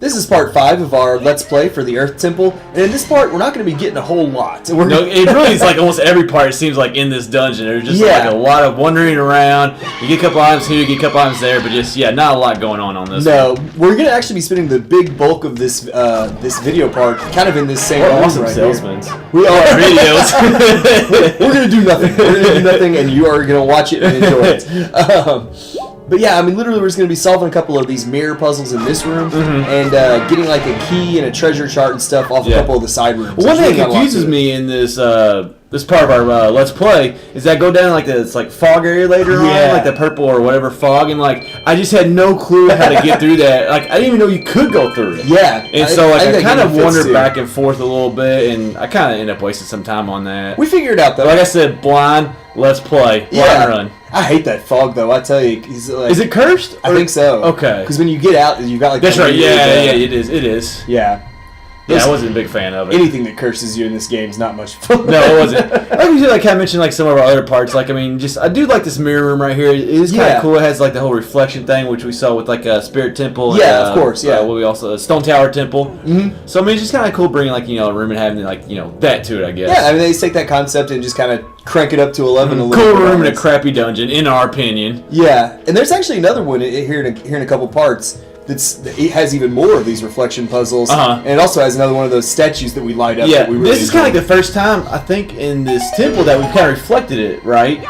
This is part 5 of our Let's Play for the Earth Temple, and in this part, we're not going to be getting a whole lot. No, it really is like almost every part, it seems like, in this dungeon. There's just like a lot of wandering around. You get a couple items here, you get a couple items there, but just, not a lot going on this one. We're going to actually be spending the big bulk of this this video part kind of in this same room awesome right salesmen. We are. Videos. We're going to do nothing. We're going to do nothing, and you are going to watch it and enjoy it. But yeah, I mean, literally, we're just going to be solving a couple of these mirror puzzles in this room, and getting like a key and a treasure chart and stuff off a couple of the side rooms. One thing that confuses me in this this part of our Let's Play is that go down like this like fog area later on, like the purple or whatever fog, and like I just had no clue how to get through that. Like I didn't even know you could go through it. Yeah, and so like I kind of wandered back and forth a little bit, and I kind of ended up wasting some time on that. We figured it out though. Like I said, blind. Let's play. Blind run. I hate that fog though. I tell you, like, is it cursed? I think so. Okay. Because when you get out, you got like that's right. Yeah, it is. It is. Yeah. Yeah, I wasn't a big fan of it. Anything that curses you in this game is not much fun. No, it wasn't. Like we did, like I mentioned, like some of our other parts. Like I mean, just I do like this mirror room right here. It is kind of cool. It has like the whole reflection thing, which we saw with like a Spirit Temple. Yeah, of course. Yeah. What we also Stone Tower Temple. Mm-hmm. So I mean, it's just kind of cool bringing like a room and having like that to it. I guess. Yeah, I mean they just take that concept and just kind of crank it up to 11 a little cool bit. Room in a crappy dungeon, in our opinion. Yeah, and there's actually another one here in a couple parts. It has even more of these reflection puzzles, and it also has another one of those statues that we light up. Yeah, that we really this is kind of like the first time I think in this temple that we've kind of reflected it, right?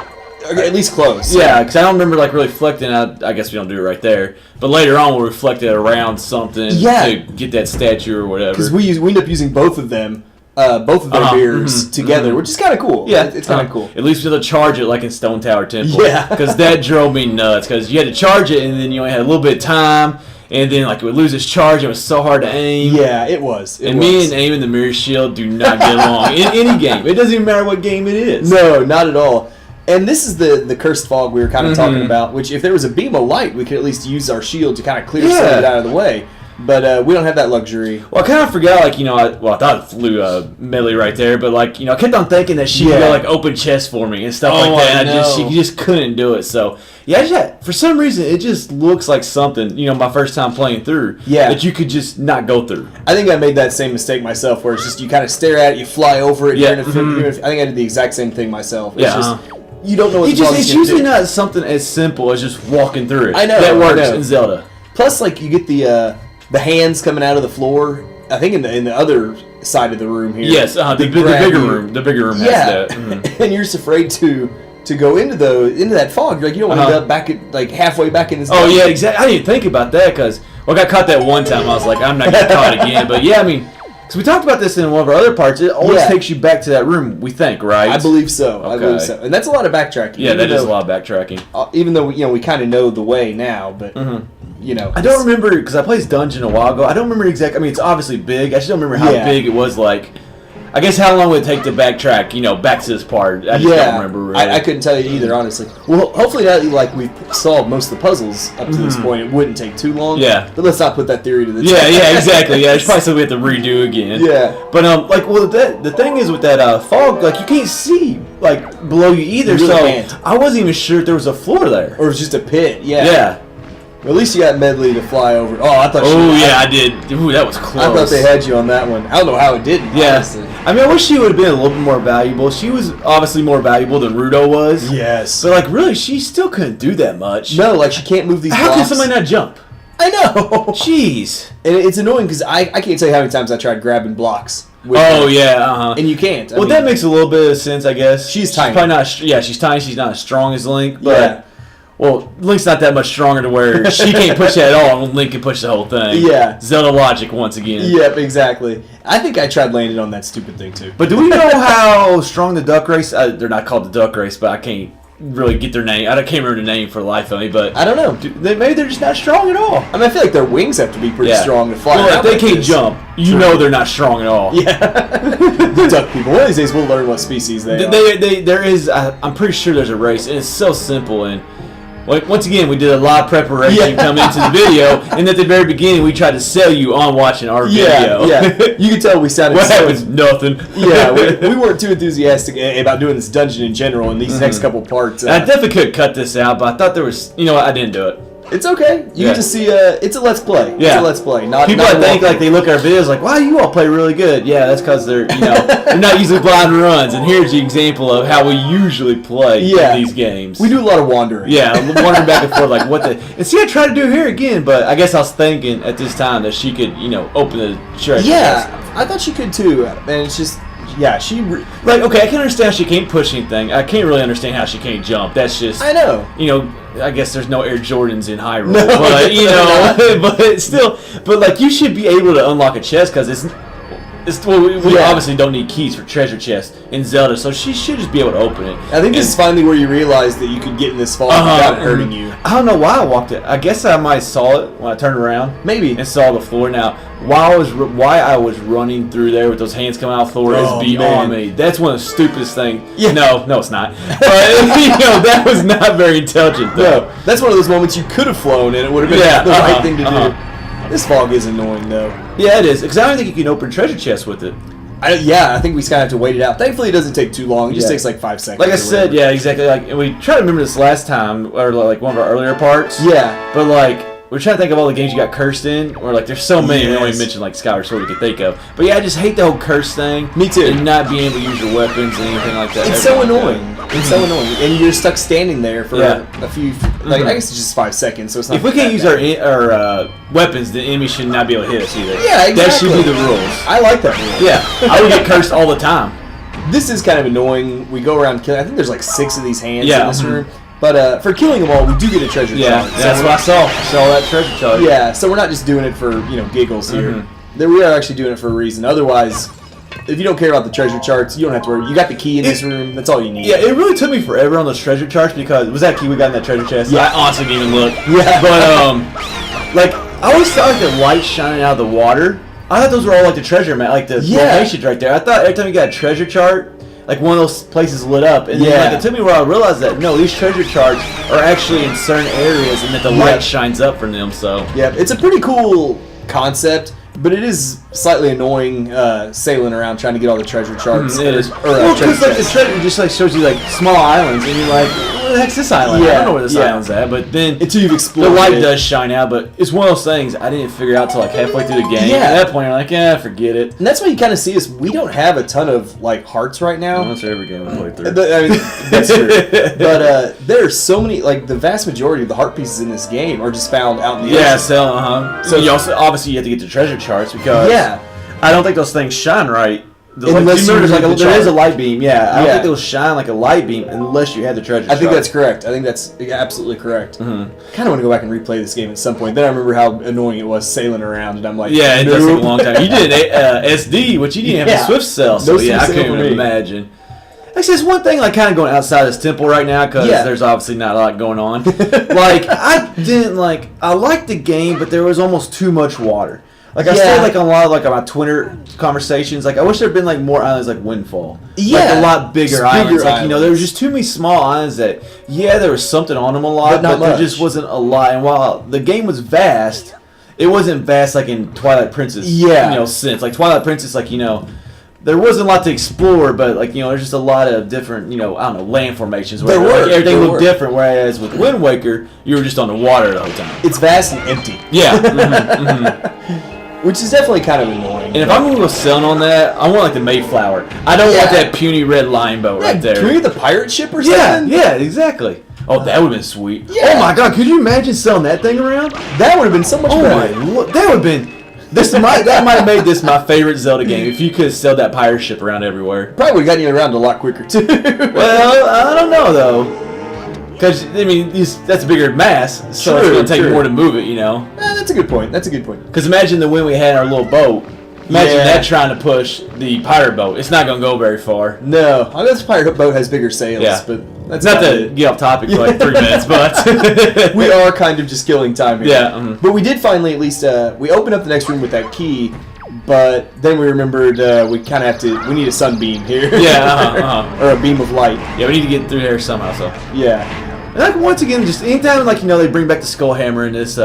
At least close. Yeah, because I don't remember like really reflecting. I guess we don't do it right there, but later on we'll reflect it around something to get that statue or whatever. Because we end up using both of them. Both of their mirrors together, which is kind of cool. Yeah, it's kind of cool. At least we have to charge it like in Stone Tower Temple. Yeah, because that drove me nuts. Because you had to charge it, and then you only had a little bit of time, and then like it would lose its charge. It was so hard to aim. Yeah, it was. Me and aim and the mirror shield do not get along in any game. It doesn't even matter what game it is. No, not at all. And this is the cursed fog we were kind of talking about. Which, if there was a beam of light, we could at least use our shield to kind of clear some of it out of the way. But we don't have that luxury. Well, I kind of forgot, like, I thought it flew Medley right there, but, like, I kept on thinking that she could go, like, open chest for me and stuff like that. And she just couldn't do it. So, for some reason, it just looks like something, my first time playing through, that you could just not go through. I think I made that same mistake myself, where it's just you kind of stare at it, you fly over it. I think I did the exact same thing myself. It's just, you don't know what it's usually not something as simple as just walking through it. I know. That works in Zelda. Plus, like, you get the hands coming out of the floor. I think in the other side of the room here. Yes, the bigger room. The bigger room has that. And you're just afraid to go into that fog. You're like, you don't want to end up back at like halfway back in this. Oh yeah, exactly. I didn't think about that because I got caught that one time. I was like, I'm not getting caught again. But yeah, I mean, because we talked about this in one of our other parts, it always takes you back to that room. We think, right? I believe so. Okay. I believe so, and that's a lot of backtracking. Yeah, that is a lot of backtracking. Even though we kind of know the way now, but. I don't remember, because I played this dungeon a while ago. I don't remember exactly. I mean, it's obviously big. I just don't remember how big it was. Like, I guess how long would it take to backtrack, back to this part? I just don't remember really. I couldn't tell you either, honestly. Well, hopefully now that we've solved most of the puzzles up to this point, it wouldn't take too long. Yeah. But let's not put that theory to the test. Yeah, exactly. Yeah, it's probably something we have to redo again. Yeah. But the thing is with that fog, like you can't see like below you either. You really so can't. I wasn't even sure if there was a floor there. Or it was just a pit. Yeah. Yeah. Well, at least you got Medley to fly over. Oh, I thought. I did. Ooh, that was close. I thought they had you on that one. I don't know how it didn't. Yeah. Honestly. I mean, I wish she would have been a little bit more valuable. She was obviously more valuable than Rudo was. Yes. But like, really, she still couldn't do that much. No, like she can't move these blocks. How can somebody not jump? I know. Jeez. And it's annoying because I can't tell you how many times I tried grabbing blocks. And you can't. I mean, that makes a little bit of sense, I guess. She's tiny. Probably not. She's tiny. She's not as strong as Link. But well, Link's not that much stronger to where she can't push that at all, and Link can push the whole thing. Yeah. Zelda logic once again. Yep, exactly. I think I tried landing on that stupid thing too. But do we know how strong the duck race? They're not called the duck race, but I can't really get their name. I can't remember the name for the life of me. But I don't know. Maybe they're just not strong at all. I mean, I feel like their wings have to be pretty strong to fly. Well, if they can't jump, you know they're not strong at all. Yeah. The duck people. One of these days we'll learn what species they are. There is. I'm pretty sure there's a race, and it's so simple and. Like, once again, we did a lot of preparation coming into the video, and at the very beginning, we tried to sell you on watching our video. Yeah, you can tell we sounded what happens? Nothing. Yeah, we weren't too enthusiastic about doing this dungeon in general in these next couple parts. I definitely could cut this out, but I thought there was, I didn't do it. It's okay. You get to see. It's a let's play. Yeah. It's a let's play. Not people not think walkthrough. like they look at our videos like, wow, you all play really good. Yeah, that's because they're they're not using blind runs. And here's the example of how we usually play these games. We do a lot of wandering. Yeah, wandering back and forth like what the. And see, I tried to do here again, but I guess I was thinking at this time that she could open the treasure chest. I thought she could too, and it's just like, okay, I can understand she can't push anything. I can't really understand how she can't jump. That's just I know. I guess there's no Air Jordans in Hyrule, No, but but still, but like you should be able to unlock a chest because we obviously don't need keys for treasure chests in Zelda, so she should just be able to open it. I think this is finally where you realize that you could get in this fog without it hurting you. I don't know why I walked it. I guess I might have saw it when I turned around. Maybe. And saw the floor. Now, why I was running through there with those hands coming out of the floor is beyond me. That's one of the stupidest things. Yeah. No, it's not. But that was not very intelligent. Though. No, that's one of those moments you could have flown and it would have been the right thing to do. This fog is annoying though. Yeah, it is. Because I don't think you can open treasure chests with it. I think we just kind of have to wait it out. Thankfully, it doesn't take too long. It just takes like 5 seconds. Like I said, yeah, exactly. Like, and we tried to remember this last time, or like one of our earlier parts. Yeah. But like, we're trying to think of all the games you got cursed in, or like there's so many. We only mentioned like Skyward Sword we could think of. But yeah, I just hate the whole curse thing. Me too. And not being able to use your weapons and anything like that. It's so annoying. It's so annoying, and you're stuck standing there for a few. Like I guess it's just 5 seconds, so it's not. If we can't use our weapons, the enemy should not be able to hit us either. Yeah, exactly. That should be the rules. I like that rule. Yeah, I would get cursed all the time. This is kind of annoying. We go around killing. I think there's like 6 of these hands in this room. Mm-hmm. But for killing them all, we do get a treasure chart. That's what I saw. I saw that treasure chart. Yeah, so we're not just doing it for giggles here. We are actually doing it for a reason. Otherwise, if you don't care about the treasure charts, you don't have to worry. You got the key in this room. That's all you need. Yeah, it really took me forever on those treasure charts because was that key we got in that treasure chest? Yeah. I honestly didn't even look. Yeah. But like I always thought like the light shining out of the water. I thought those were all like the treasure map, like the locations right there. I thought every time you got a treasure chart, like one of those places lit up, and then like it took me where I realized that no, these treasure charts are actually in certain areas, and that the light shines up from them. So yeah, it's a pretty cool concept, but it is slightly annoying sailing around trying to get all the treasure charts. It is. Well, because like the treasure just like shows you like small islands, and you're like, where the heck's this island? I don't know where this island's at, but then until you've explored, the light does shine out. But it's one of those things I didn't figure out till like halfway through the game. Yeah. At that point, you're like, forget it. And that's what you kind of see is we don't have a ton of like hearts right now. Well, that's every game we play through. I mean, that's true. But there are so many, like the vast majority of the heart pieces in this game are just found out in the ocean. So you also obviously you have to get the treasure charts because I don't think those things shine right. Unless there is a a light beam. I don't think they'll shine like a light beam unless you have the treasure chart. I think that's correct. I think that's absolutely correct. Kind of want to go back and replay this game at some point. Then I remember how annoying it was sailing around, and I'm like, it does take a long time. You did SD, which you didn't have a Swift Cell, so I couldn't even imagine. Actually, there's one thing like kind of going outside this temple right now because there's obviously not a lot going on. Like I liked the game, but there was almost too much water. Like I said, like on a lot of like my Twitter conversations, like I wish there'd been like more islands like Windfall, like a lot bigger islands. Like there was just too many small islands that there was something on them a lot, but there just wasn't a lot. And while the game was vast, it wasn't vast like in Twilight Princess. Sense like Twilight Princess, like there wasn't a lot to explore, but like there's just a lot of different land formations where everything looked different. Whereas with Wind Waker, you were just on the water the whole time. It's vast and empty. Yeah. Which is definitely kind of annoying. And if I'm going to go sailing on that, I want like the Mayflower. I don't want that puny red line boat right there. Can we get the pirate ship or something? Yeah, exactly. Oh, that would have been sweet. Yeah. Oh my God, could you imagine selling that thing around? That would have been so much better. That would have been. That might have made this my favorite Zelda game if you could sell that pirate ship around everywhere. Probably would have gotten you around a lot quicker too. Well, I don't know though. Because, I mean, that's a bigger mass, so it's going to take more to move it, That's a good point. Because imagine the wind we had in our little boat. Imagine that trying to push the pirate boat. It's not going to go very far. No. I guess the pirate boat has bigger sails, but that's not to get off topic for like 3 minutes, but... we are kind of just killing time here. Yeah. But we did finally at least... we opened up the next room with that key, but then we remembered we kind of we need a sunbeam here. Yeah, or a beam of light. Yeah, we need to get through there somehow, so... Yeah. And like once again, just anytime like they bring back the Skull Hammer in this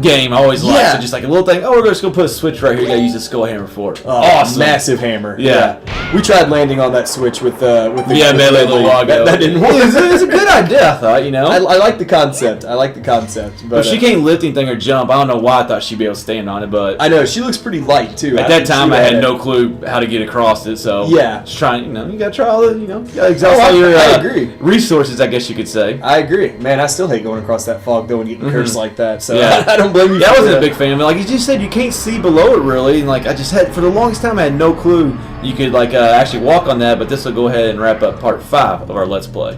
game. I always like Yeah. so just like a little thing. Oh, we're just gonna put a switch right here. You gotta use a skull hammer for it. Awesome, massive hammer. Yeah. We tried landing on that switch with the Melee the logo. That didn't work. It's a good idea, I thought. You know, I like the concept. But if she can't lift anything or jump, I don't know why I thought she'd be able to stand on it, but I know she looks pretty light too. at that time I had no clue how to get across it. So Yeah. just trying. You gotta try all the. You gotta exhaust Oh, all your I agree. resources, I guess you could say. I agree, man. I still hate going across that fog though and getting cursed like that. So Yeah. I don't blame you. Yeah, I for wasn't a that. big fan of it. Like you just said, you can't see below it really, and like I just had for the longest time I had no clue you could like actually walk on that. But this will go ahead and wrap up part 5 of our Let's Play.